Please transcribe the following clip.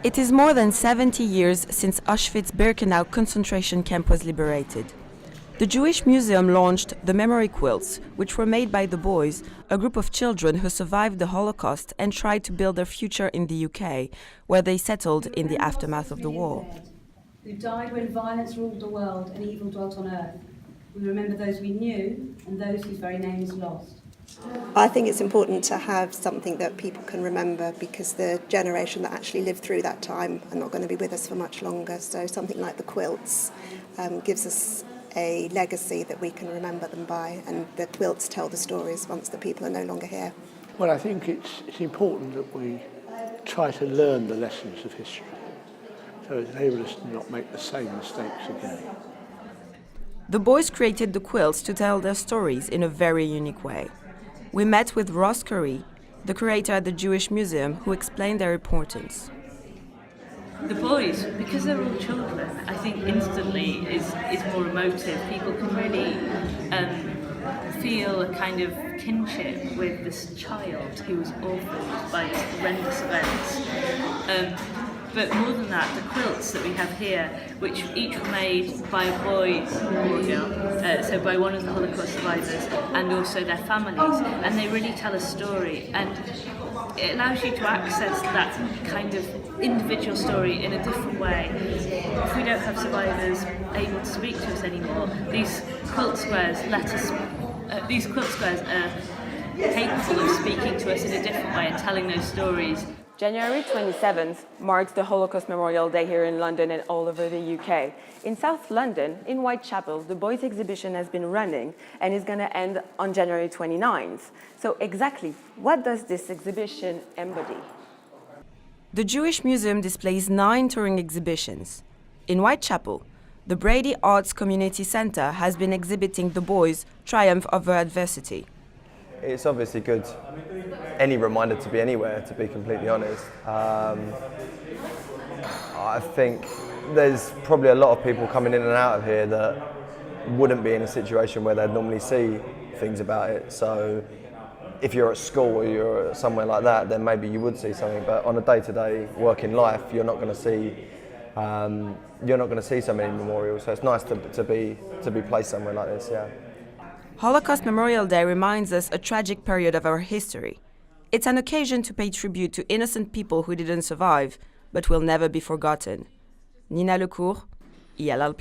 It is more than 70 years since Auschwitz-Birkenau concentration camp was liberated. The Jewish Museum launched the memory quilts, which were made by the boys, a group of children who survived the Holocaust and tried to build their future in the UK, where they settled in the aftermath of the war. Who died when violence ruled the world and evil dwelt on earth. We remember those we knew and those whose very name is lost. I think it's important to have something that people can remember because the generation that actually lived through that time are not going to be with us for much longer. So something like the quilts gives us a legacy that we can remember them by, and the quilts tell the stories once the people are no longer here. Well, I think it's important that we try to learn the lessons of history so it enables us to not make the same mistakes again. The boys created the quilts to tell their stories in a very unique way. We met with Ross Curry, the curator at the Jewish Museum, who explained their importance. The boys, because they're all children, I think instantly is more emotive. People can really feel a kind of kinship with this child who was orphaned by this horrendous events. But more than that, the quilts that we have here, which each were made by a boy or a girl, so by one of the Holocaust survivors and also their families, and they really tell a story, and it allows you to access that kind of individual story in a different way. If we don't have survivors able to speak to us anymore, these quilt squares are capable of speaking to us in a different way and telling those stories. January 27th marks the Holocaust Memorial Day here in London and all over the UK. In South London, in Whitechapel, the boys' exhibition has been running and is going to end on January 29th. So exactly, what does this exhibition embody? The Jewish Museum displays 9 touring exhibitions. In Whitechapel, the Brady Arts Community Centre has been exhibiting the boys' triumph over adversity. It's obviously good, any reminder to be anywhere, to be completely honest. I think there's probably a lot of people coming in and out of here that wouldn't be in a situation where they'd normally see things about it. So if you're at school or you're somewhere like that, then maybe you would see something. But on a day-to-day working life, you're not going to see so many memorials. So it's nice to be placed somewhere like this. Yeah. Holocaust Memorial Day reminds us a tragic period of our history. It's an occasion to pay tribute to innocent people who didn't survive, but will never be forgotten. Nina Lecourt, ELL+.